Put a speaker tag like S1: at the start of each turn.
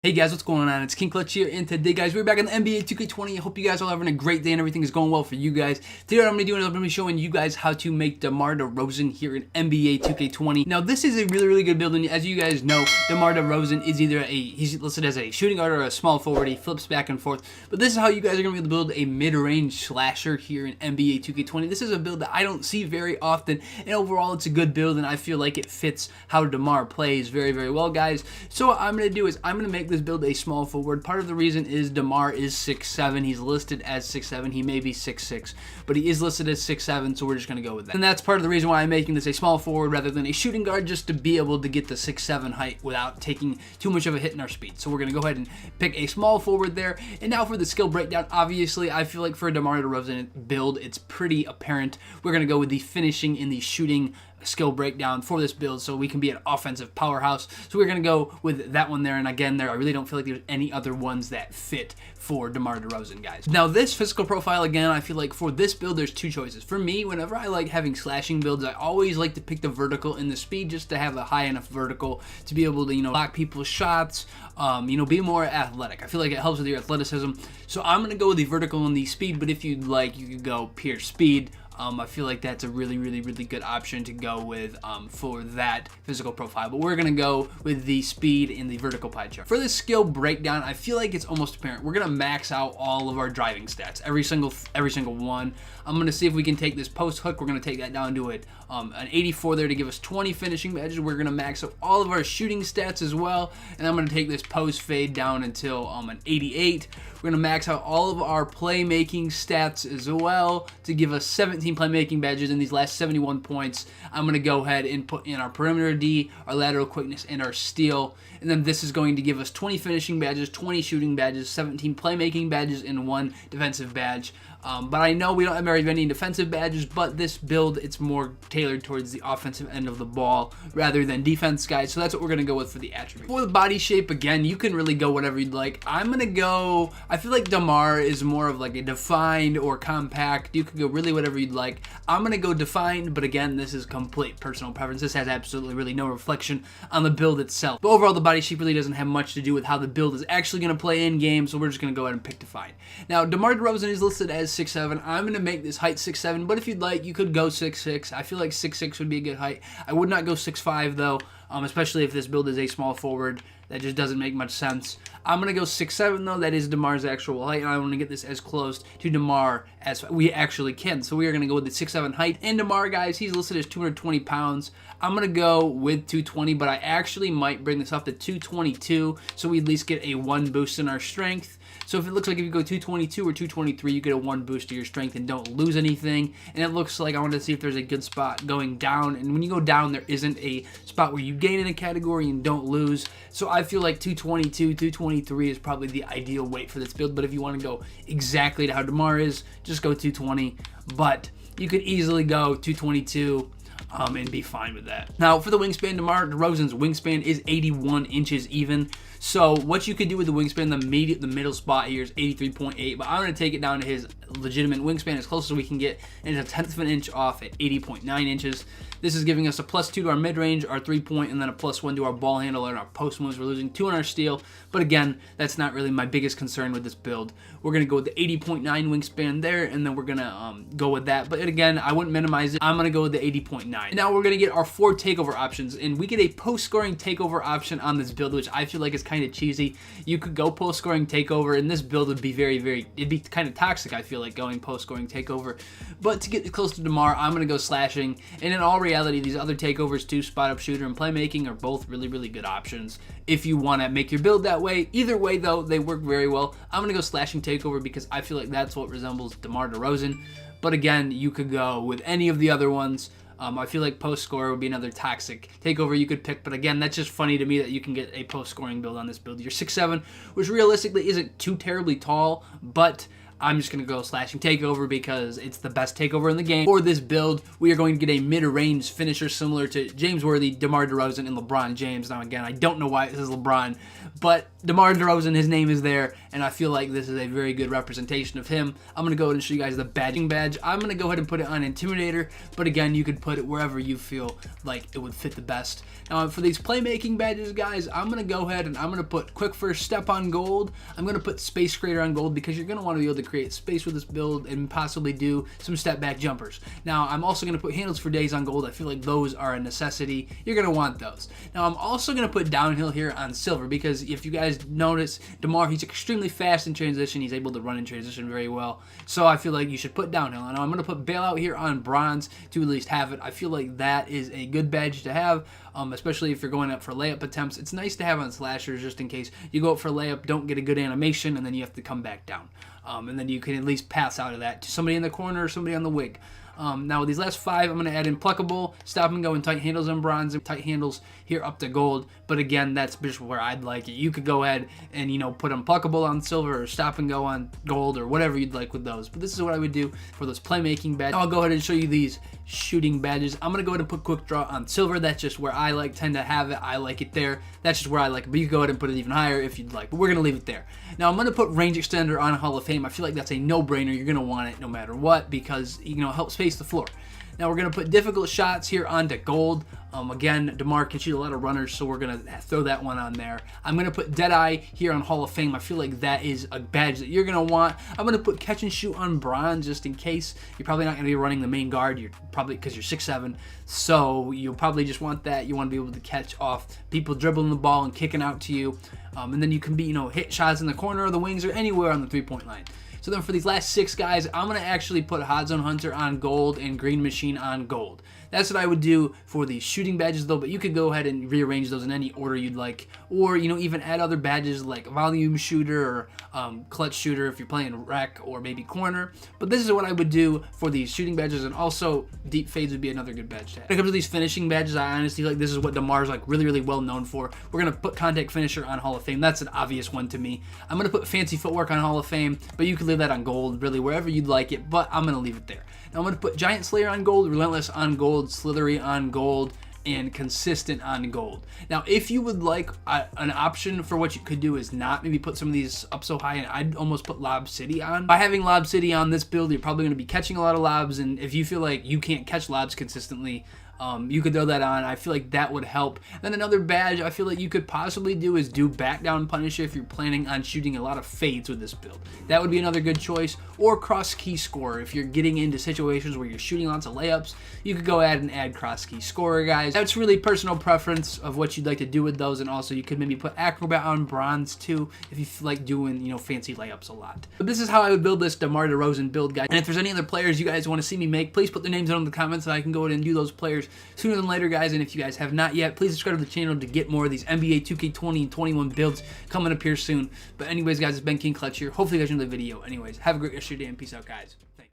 S1: Hey guys, what's going on? It's King Clutch here, and today guys, we're back on the NBA 2K20. I hope you guys are having a great day and everything is going well for you guys. Today what I'm going to be doing is I'm going to be showing you guys how to make Demar Derozan here in NBA 2K20. Now this is a really good build, and as you guys know, Demar Derozan is either he's listed as a shooting guard or a small forward. He flips back and forth, but this is how you guys are going to be able to build a mid-range slasher here in NBA 2K20. This is a build that I don't see very often, and overall it's a good build, and I feel like it fits how Demar plays very well, guys. So what I'm going to do is I'm going to make this build a small forward. Part of the reason is Demar is 6'7". He's listed as 6'7". He may be 6'6", but he is listed as 6'7", so we're just going to go with that. And that's part of the reason why I'm making this a small forward rather than a shooting guard, just to be able to get the 6'7" height without taking too much of a hit in our speed. So we're going to go ahead and pick a small forward there. And now for the skill breakdown, obviously I feel like for a Demar Derozan build, it's pretty apparent. We're going to go with the finishing and the shooting skill breakdown for this build so we can be an offensive powerhouse. So we're going to go with that one there, and again, I really don't feel like there's any other ones that fit for Demar Derozan, guys. Now this physical profile, again, I feel like for this build there's two choices. For me, whenever I like having slashing builds, I always like to pick the vertical and the speed just to have a high enough vertical to be able to, block people's shots, be more athletic. I feel like it helps with your athleticism. So I'm going to go with the vertical and the speed, but if you'd like, you could go pure speed. I feel like that's a really good option to go with for that physical profile. But we're going to go with the speed and the vertical pie chart. For this skill breakdown, I feel like it's almost apparent. We're going to max out all of our driving stats, every single one. I'm going to see if we can take this post hook. We're going to take that down to an 84 there to give us 20 finishing badges. We're going to max out all of our shooting stats as well. And I'm going to take this post fade down until an 88. We're going to max out all of our playmaking stats as well to give us 17 playmaking badges in these last 71 points. I'm going to go ahead and put in our perimeter D, our lateral quickness, and our steal. And then this is going to give us 20 finishing badges, 20 shooting badges, 17 playmaking badges, and 1 defensive badge. But I know we don't have very many defensive badges, but this build, it's more tailored towards the offensive end of the ball rather than defense, guys. So that's what we're going to go with for the attribute. For the body shape, again, you can really go whatever you'd like. I'm going to go, I feel like Demar is more of like a defined or compact. You could go really whatever you'd like. I'm going to go defined, but again, this is complete personal preference. This has absolutely really no reflection on the build itself. But overall, the body shape really doesn't have much to do with how the build is actually going to play in game, so we're just going to go ahead and pick defined. Now, Demar Derozan is listed as 6'7". I'm going to make this height 6'7", but if you'd like, you could go 6'6". I feel like 6'6" would be a good height. I would not go 6'5", though, especially if this build is a small forward. That just doesn't make much sense. I'm going to go 6'7", though. That is Demar's actual height, and I want to get this as close to Demar as we actually can. So we are going to go with the 6'7" height. And Demar, guys, he's listed as 220 pounds. I'm going to go with 220, but I actually might bring this up to 222, so we at least get a 1 boost in our strength. So if it looks like if you go 222 or 223, you get a 1 boost to your strength and don't lose anything. And it looks like I wanted to see if there's a good spot going down. And when you go down, there isn't a spot where you gain in a category and don't lose. So I feel like 222, 223 is probably the ideal weight for this build. But if you want to go exactly to how Demar is, just go 220. But you could easily go 222. And be fine with that. Now, for the wingspan, Demar Derozan's wingspan is 81 inches even. So what you could do with the wingspan, the middle spot here is 83.8, but I'm going to take it down to his legitimate wingspan as close as we can get, and it's a 1/10 of an inch off at 80.9 inches. This is giving us a +2 to our mid-range, our 3-point, and then a +1 to our ball handle and our post moves. We're losing 2 on our steal, but again, that's not really my biggest concern with this build. We're going to go with the 80.9 wingspan there, and then we're going to go with that. But again, I wouldn't minimize it. I'm going to go with the 80.9. Now we're going to get our 4 takeover options, and we get a post-scoring takeover option on this build, which I feel like is kind of cheesy. You could go post-scoring takeover, and this build would be it'd be kind of toxic, I feel like, going post-scoring takeover. But to get close to Demar, I'm going to go slashing, and in all reality, these other takeovers too, spot up shooter and playmaking, are both really good options if you want to make your build that way. Either way, though, they work very well. I'm going to go slashing takeover because I feel like that's what resembles Demar Derozan. But again, you could go with any of the other ones. I feel like post score would be another toxic takeover you could pick, but again, that's just funny to me that you can get a post scoring build on this build. You're 6'7", which realistically isn't too terribly tall, but I'm just going to go slashing takeover because it's the best takeover in the game. For this build, we are going to get a mid-range finisher similar to James Worthy, Demar Derozan, and LeBron James. Now again, I don't know why it says LeBron, but Demar Derozan, his name is there, and I feel like this is a very good representation of him. I'm going to go ahead and show you guys the badging badge. I'm going to go ahead and put it on Intimidator, but again, you could put it wherever you feel like it would fit the best. Now, for these playmaking badges, guys, I'm going to go ahead and I'm going to put quick first step on gold. I'm going to put space creator on gold because you're going to want to be able to create space with this build and possibly do some step back jumpers. Now, I'm also going to put handles for days on gold. I feel like those are a necessity. You're going to want those. Now, I'm also going to put downhill here on silver because if you guys notice, Demar, he's extremely fast in transition. He's able to run in transition very well. So I feel like you should put downhill. And I'm going to put bailout here on bronze to at least have it. I feel like that is a good badge to have, especially if you're going up for layup attempts. It's nice to have on slashers just in case you go up for layup, don't get a good animation, and then you have to come back down. And then you can at least pass out of that to somebody in the corner or somebody on the wig. Now with these last 5, I'm going to add in pluckable, stop and go, and tight handles on bronze, and tight handles here up to gold. But again, that's just where I'd like it. You could go ahead and, you know, put unpluckable on silver or stop and go on gold or whatever you'd like with those. But this is what I would do for those playmaking badges. I'll go ahead and show you these shooting badges. I'm going to go ahead and put quick draw on silver. That's just where I tend to have it. I like it there. That's just where I like it. But you can go ahead and put it even higher if you'd like. But we're going to leave it there. Now I'm going to put range extender on Hall of Fame. I feel like that's a no-brainer. You're going to want it no matter what because, you know, it helps space the floor. Now we're going to put difficult shots here onto gold. Again, Demar can shoot a lot of runners, so we're going to throw that one on there. I'm going to put Deadeye here on Hall of Fame. I feel like that is a badge that you're going to want. I'm going to put catch and shoot on bronze just in case. You're probably not going to be running the main guard. You're probably, because you're 6'7", so you'll probably just want that. You want to be able to catch off people dribbling the ball and kicking out to you. And then you can be, you know, hit shots in the corner of the wings or anywhere on the three-point line. So then for these last 6 guys, I'm going to actually put Hot Zone Hunter on gold and Green Machine on gold. That's what I would do for these shooting badges though, but you could go ahead and rearrange those in any order you'd like. Or, you know, even add other badges like Volume Shooter or Clutch Shooter if you're playing Rec or maybe Corner. But this is what I would do for these shooting badges, and also Deep Fades would be another good badge to have. When it comes to these finishing badges, I honestly feel like this is what Demar's like really well known for. We're going to put Contact Finisher on Hall of Fame. That's an obvious one to me. I'm going to put Fancy Footwork on Hall of Fame, but you could leave that on gold, really wherever you'd like it, but I'm going to leave it there. Now I'm going to put Giant Slayer on gold, Relentless on gold, Slithery on gold, and Consistent on gold. Now if you would like an option for what you could do is not maybe put some of these up so high, and I'd almost put Lob City on. By having Lob City on this build, you're probably going to be catching a lot of lobs, and if you feel like you can't catch lobs consistently, you could throw that on. I feel like that would help. Then another badge I feel like you could possibly do is do Back Down Punisher if you're planning on shooting a lot of fades with this build. That would be another good choice. Or Cross Key Scorer if you're getting into situations where you're shooting lots of layups. You could go ahead and add Cross Key Scorer, guys. That's really personal preference of what you'd like to do with those, and also you could maybe put Acrobat on bronze too if you like doing, you know, fancy layups a lot. But this is how I would build this Demar Derozan build, guys. And if there's any other players you guys want to see me make, please put their names down in the comments so I can go ahead and do those players sooner than later, guys. And if you guys have not yet, please subscribe to the channel to get more of these NBA 2K20 and 21 builds coming up here soon. But anyways, guys, it's been King Clutch here. Hopefully you guys enjoyed the video. Anyways, have a great rest of your day and peace out, guys.